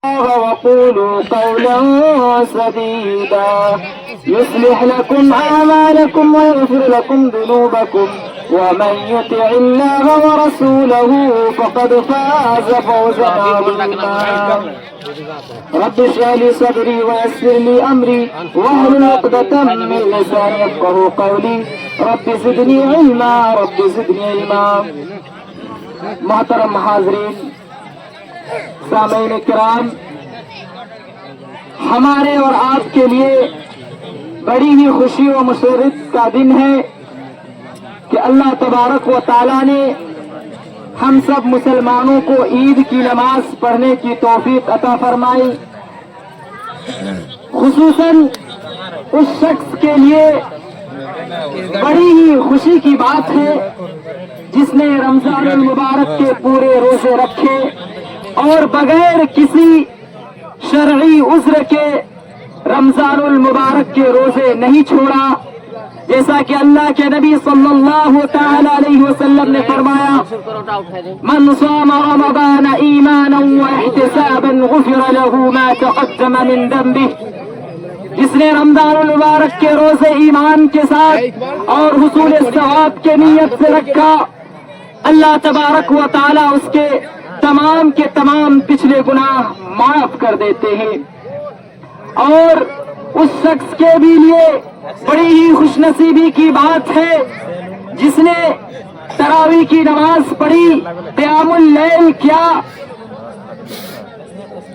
وقولوا قولا سديدا يصلح لكم أعمالكم ويغفر لكم ذنوبكم ومن يطع الله ورسوله فقد فاز فوزا عظيما رب اشرح لي صدري ويسر لي أمري واحلل عقدة من لساني يفقهوا قولي رب زدني علما رب زدني علما. محترم حاضرین، سامعین کرام، ہمارے اور آپ کے لیے بڑی ہی خوشی و مسرت کا دن ہے کہ اللہ تبارک و تعالیٰ نے ہم سب مسلمانوں کو عید کی نماز پڑھنے کی توفیق عطا فرمائی. خصوصاً اس شخص کے لیے بڑی ہی خوشی کی بات ہے جس نے رمضان المبارک کے پورے روزے رکھے اور بغیر کسی شرعی عذر کے رمضان المبارک کے روزے نہیں چھوڑا. جیسا کہ اللہ کے نبی صلی اللہ تعالی علیہ وسلم نے فرمایا، من صام رمضان ایمانا واحتسابا غفر له ما تقدم من ذنبه. جس نے رمضان المبارک کے روزے ایمان کے ساتھ اور حصول ثواب کے نیت سے رکھا، اللہ تبارک و تعالی اس کے تمام پچھلے گناہ معاف کر دیتے ہیں. اور اس شخص کے بھی لیے بڑی ہی خوش نصیبی کی بات ہے جس نے تراویح کی نماز پڑھی، قیام اللیل کیا.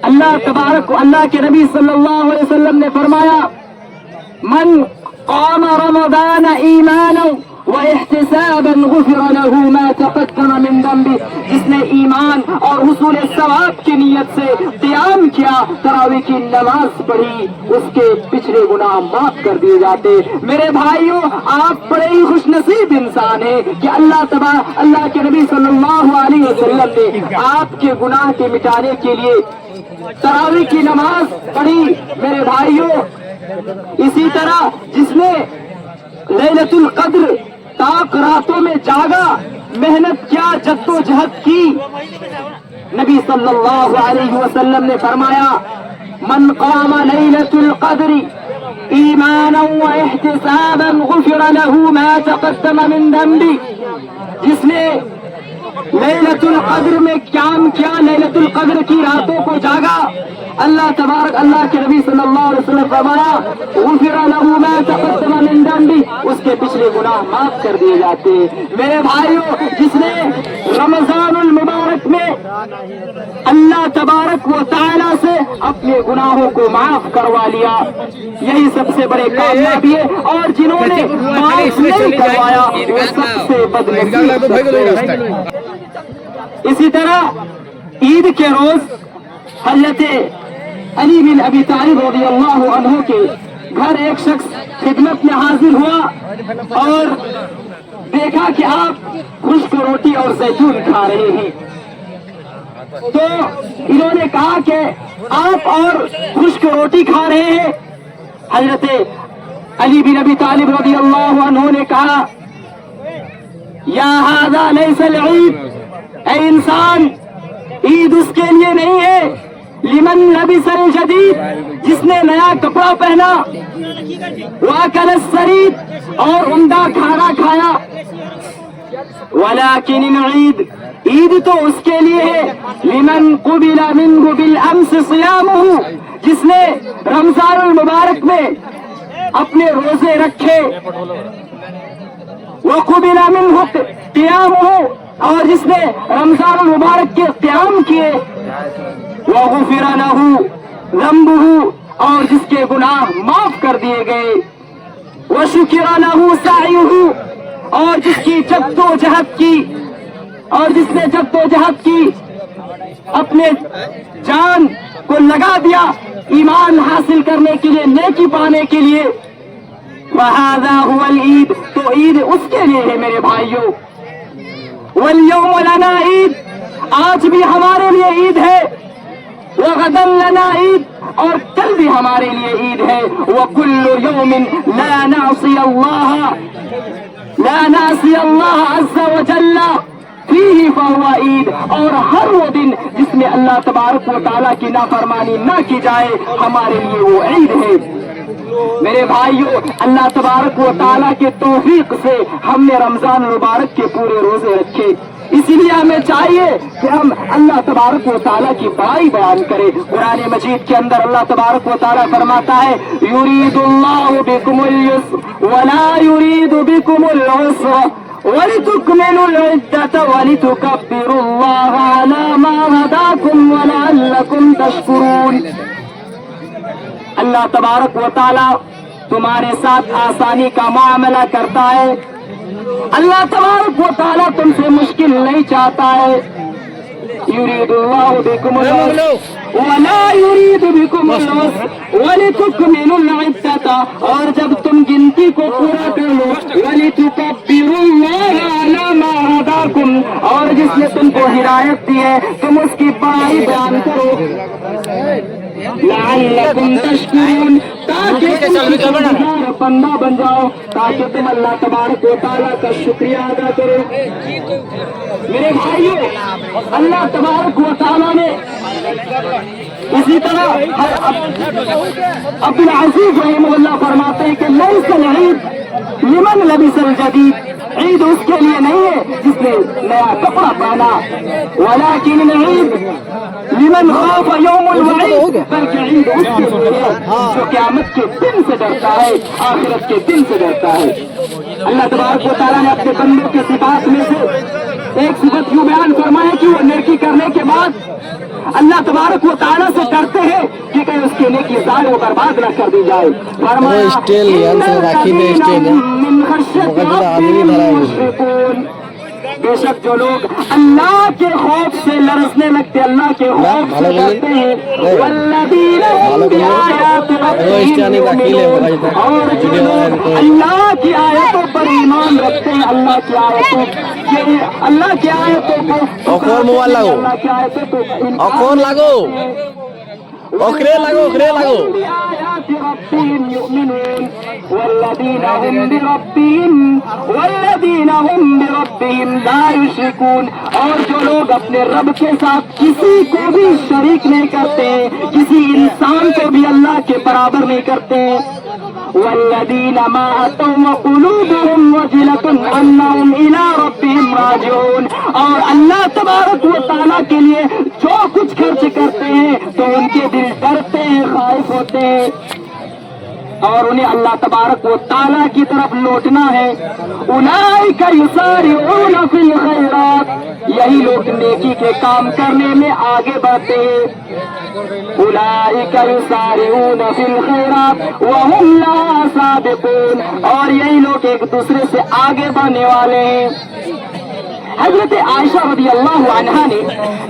اللہ کے نبی صلی اللہ علیہ وسلم نے فرمایا، من قام رمضان ایمانا واحتسابا غفر له ما تقدم من ذنبه. جس نے ایمان اور حصول ثواب کی نیت سے قیام کیا، تراویح کی نماز پڑھی، اس کے پچھلے گناہ معاف کر دیے جاتے. میرے بھائیوں، آپ بڑے ہی خوش نصیب انسان ہیں کہ اللہ کے نبی صلی اللہ علیہ وسلم نے آپ کے گناہ کے مٹانے کے لیے تراویح کی نماز پڑھی. میرے بھائیوں، اسی طرح جس نے لیلۃ القدر تاک راتوں میں جاگا، محنت کیا، جد و جہد کی، نبی صلی اللہ علیہ وسلم نے فرمایا، من قام لیلۃ القدر ایمانا واحتسابا غفر له ما تقدم من ذنبه. جس نے لیلۃ القدر میں قیام کیا، لیلۃ القدر کی راتوں کو جاگا، اللہ کے نبی صلی اللہ علیہ وسلم فرمایا، غفر له ما تقدم من ذنبه، اس کے پچھلے گناہ معاف کر دیے جاتے. میرے بھائیوں، جس نے رمضان المبارک میں اللہ تبارک و تعالی سے اپنے گناہوں کو معاف کروا لیا، یہی سب سے بڑے کامیابی ہے. اور جنہوں نے معاف نہیں کروایا وہ سب سے بدنصیب. اسی طرح عید کے روز حضرت علی بن ابی طالب رضی اللہ عنہ کے گھر ایک شخص خدمت میں حاضر ہوا اور دیکھا کہ آپ خشک روٹی اور زیتون کھا رہے ہیں. تو انہوں نے کہا کہ آپ اور خشک روٹی کھا رہے ہیں. حضرت علی بن ابی طالب رضی اللہ عنہ نے کہا، یا ھذا لیس العید، اے انسان، عید اس کے لیے نہیں ہے، لمن لبس الجدید، جس نے نیا کپڑا پہنا، واکل السرید، اور عمدہ کھانا کھایا، ولکن العید، عید تو اس کے لیے ہے، لمن قبل منہ بالامس صیامہ، جس نے رمضان المبارک میں اپنے روزے رکھے، وقبل منہ قیامہ، اور جس نے رمضان المبارک کے قیام کیے، وغفر له ذنبه، اور جس کے گناہ معاف کر دیے گئے، وشکر له سعیہ، اور جس کی جد و جہد کی، اور جس نے جد و جہد کی، اپنے جان کو لگا دیا ایمان حاصل کرنے کے لیے، نیکی پانے کے لیے. وَهَذَا هُوَ الْعِيدُ، تو عید اس کے لیے ہے میرے بھائیوں. وَالْيَوْمُ لَنَا عید، آج بھی ہمارے لیے عید ہے. وَغَدًا لَنَا عید، اور کل بھی ہمارے لیے عید ہے. وَكُلُّ يَوْمٍ لَا نَعْصِيَ اللَّهَ عَزَّ وَجَلَّ فِيهِ فَهُوَ عید، اور ہر وہ دن جس میں اللہ تبارک و تعالیٰ کی نافرمانی نہ کی جائے، ہمارے لیے وہ عید ہے۔ میرے بھائیوں، اللہ تبارک و تعالیٰ کے توفیق سے ہم نے رمضان مبارک کے پورے روزے رکھے، اسی لیے ہمیں چاہیے کہ ہم اللہ تبارک و تعالیٰ کی بڑائی بیان کریں۔ قرآن مجید کے اندر اللہ تبارک و تعالیٰ فرماتا ہے یرید اللہ بکم اليسر ولا یرید بکم العسر وَلِتُكْمِلُوا الْعِدَّةَ وَلِتُكَبِّرُوا اللَّهَ عَلَى مَا هَدَاكُمْ وَلَعَلَّكُمْ تَشْكُرُونَ۔ اللہ تبارک و تعالیٰ تمہارے ساتھ آسانی کا معاملہ کرتا ہے، اللہ تبارک و تعالیٰ تم سے مشکل نہیں چاہتا ہے۔ یرید اللہ بکم العسر ولا یرید بکم العسر ولتکملوا العدۃ، اور جب تم گنتی کو پورا کر لو، ولتکبروا اللہ علی ما ہداکم، اور جس نے تم کو ہدایت دی ہے تم اس کی بڑائی بیان کرو، لعلکم تشکرون، تاکہ تم شکرگزار بندہ بن جاؤ، تاکہ تم اللہ تبارک و تعالیٰ کا شکریہ ادا کرو۔ میرے بھائیوں، اللہ تبارک و تعالیٰ نے اسی طرح عبد العزیز رحمہ اللہ فرماتے ہیں کہ لیس العید لمن لبس الجدید، عید اس کے لیے نہیں ہے جس نے نیا کپڑا پہنا، ولکن العید لمن خاف یوم الوعید، بلکہ عید اس کے لیے جو قیامت کے دن سے ڈرتا ہے، آخرت کے دن سے ڈرتا ہے۔ اللہ تبارک و تعالیٰ نے اپنے بندوں کے صفات میں سے ایک صفت یوں بیان فرمایا کہ وہ نیکی کرنے کے بعد اللہ تبارک و تعالیٰ سے ڈرتے ہیں کہ کہیں اس کی نیکی ضائع و برباد نہ کر دی جائے۔ فرمایا من خشیت ربهم مشفقون، بے شک جو لوگ اللہ کے خوف سے لرزنے لگتے، اللہ کے خوف سے ڈرتے ہیں، والذین هم بآیات ربهم یؤمنون، اور جو لوگ اللہ کی آیتوں پر ایمان رکھتے ہیں، اللہ کی آیتوں کو اللہ کی آیتوں کو والذین هم بربهم لا یشرکون، اور جو لوگ اپنے رب کے ساتھ کسی کو بھی شریک نہیں کرتے، کسی انسان کو بھی اللہ کے برابر نہیں کرتے، والذین ما اتوا وقلوبهم وجلة انهم الى ربهم راجعون، اور اللہ تبارک و تعالیٰ کے لیے جو کچھ خرچ کرتے ہیں تو ان کے دل ڈرتے ہیں، خائف ہوتے ہیں، اور انہیں اللہ تبارک و تعالیٰ کی طرف لوٹنا ہے۔ اولئک یسارعون فی الخیرات، یہی لوگ نیکی کے کام کرنے میں آگے بڑھتے ہیں۔ اولئک یسارعون فی الخیرات وهم لا سابقون، اور یہی لوگ ایک دوسرے سے آگے بڑھنے والے ہیں۔ حضرت عائشہ رضی اللہ عنہا نے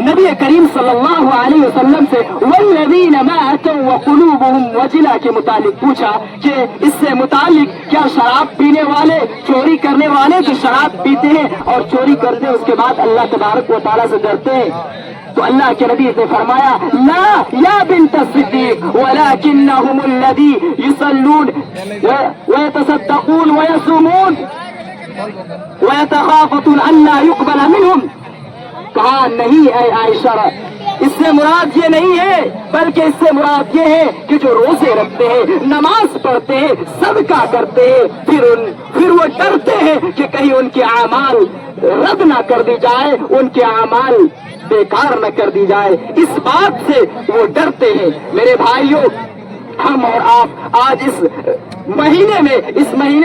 نبی کریم صلی اللہ علیہ وسلم سے والذین ما اتوا وقلوبهم وجلہ کے متعلق پوچھا کہ اس سے متعلق کیا شراب پینے والے، چوری کرنے والے جو شراب پیتے ہیں اور چوری کرتے ہیں اس کے بعد اللہ تبارک و تعالیٰ سے ڈرتے ہیں؟ تو اللہ کے نبی نے فرمایا لا یا بنت الصدیق ولکنہم الذی یصلون ویتصدقون ویصومون وَيَتَخَافَةُ أَنْ لَا يُقْبَلَ مِنْهُمْ، کہا نہیں اے عائشہ، اس سے مراد یہ نہیں ہے، بلکہ اس سے مراد یہ ہے کہ جو روزے رکھتے ہیں، نماز پڑھتے ہیں، صدقہ کرتے ہیں، پھر وہ ڈرتے ہیں کہ کہیں ان کے اعمال رد نہ کر دی جائے، ان کے اعمال بیکار نہ کر دی جائے، اس بات سے وہ ڈرتے ہیں۔ میرے بھائیوں، ہم اور آپ آج اس مہینے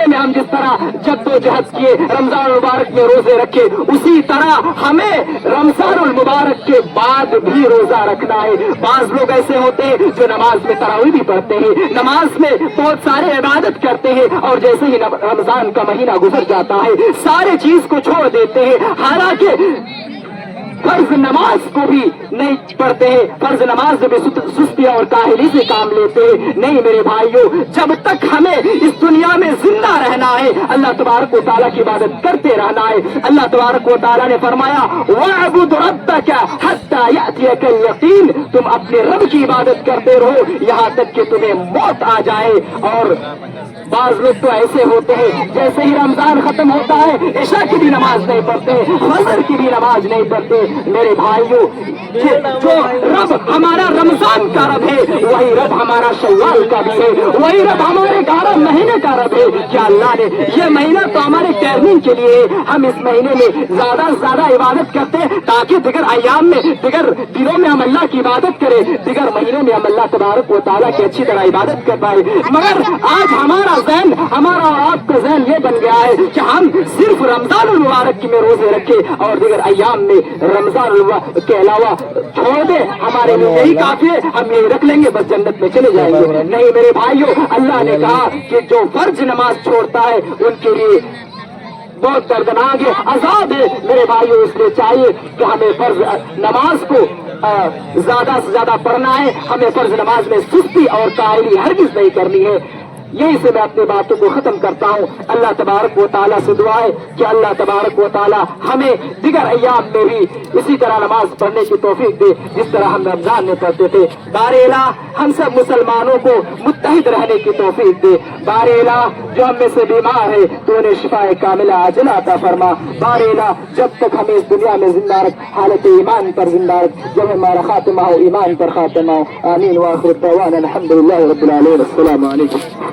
میں ہم جس طرح جد و جہد کیے، رمضان المبارک میں روزے رکھے، اسی طرح ہمیں رمضان المبارک کے بعد بھی روزہ رکھنا ہے۔ بعض لوگ ایسے ہوتے ہیں جو نماز میں تراویح بھی پڑھتے ہیں، نماز میں بہت سارے عبادت کرتے ہیں، اور جیسے ہی رمضان کا مہینہ گزر جاتا ہے سارے چیز کو چھوڑ دیتے ہیں، حالانکہ فرض نماز کو بھی نہیں پڑھتے ہیں، فرض نماز میں بھی سستی اور کاہلی سے کام لیتے ہیں۔ نہیں میرے بھائیوں، جب تک ہمیں اس دنیا میں زندہ رہنا ہے اللہ تبارک و تعالیٰ کی عبادت کرتے رہنا ہے۔ اللہ تبارک و تعالیٰ نے فرمایا وَاعْبُدْ رَبَّكَ حَتَّى يَأْتِيَكَ الْيَقِينُ، تم اپنے رب کی عبادت کرتے رہو یہاں تک کہ تمہیں موت آ جائے۔ اور بعض لوگ تو ایسے ہوتے ہیں جیسے ہی رمضان ختم ہوتا ہے عشاء کی بھی نماز نہیں پڑھتے، فجر کی بھی نماز نہیں پڑھتے، میرے بھائیوں جو رب ہمارا رمضان کا رب ہے وہی رب ہمارا شوال کا بھی ہے, وہی رب ہمارے 11 مہینے کا رب ہے. کیا اللہ نے یہ مہینہ تو ہمارے ٹرننگ کے لیے ہم اس مہینے میں زیادہ سے زیادہ عبادت کرتے ہیں تاکہ دیگر ایام میں دیگر دنوں میں ہم اللہ کی عبادت کریں, دیگر مہینوں میں ہم اللہ تبارک و تعالیٰ کی اچھی طرح عبادت کر پائے. مگر آج ہمارا ذہن ہمارا اور آپ کا ذہن یہ بن گیا ہے کہ ہم صرف رمضان المبارک میں روزے رکھے اور دیگر ایام میں رمضان کے علاوہ چھوڑ دے, ہمارے لیے یہی کافی ہے, ہم یہی رکھ لیں گے بس جنت میں چلے جائیں گے. نہیں میرے بھائیوں, اللہ نے کہا کہ جو فرض نماز چھوڑتا ہے ان کے لیے بہت دردناک ہے, عذاب ہے. میرے بھائیوں اس لیے چاہیے کہ ہمیں فرض نماز کو زیادہ سے زیادہ پڑھنا ہے, ہمیں فرض نماز میں سستی اور کاہلی ہرگز نہیں کرنی ہے. یہی سے میں اپنی باتوں کو ختم کرتا ہوں. اللہ تبارک و تعالیٰ سے دعا ہے کہ اللہ تبارک و تعالیٰ ہمیں دیگر ایام میں بھی اسی طرح نماز پڑھنے کی توفیق دے جس طرح ہم رمضان میں پڑھتے تھے. بار الہ ہم سب مسلمانوں کو متحد رہنے کی توفیق دے. بار الہ جو ہم میں سے بیمار ہے تو انہیں شفاء کاملہ عاجلہ عطا فرما. بار الہ جب تک ہمیں اس دنیا میں زندہ رکھ, حالت ایمان پر زندہ رکھ, جب ہمارا خاتمہ ہو ایمان پر خاتمہ ہو. آمین. وآخر دعوانا الحمدللہ رب العالمین. السلام علیکم.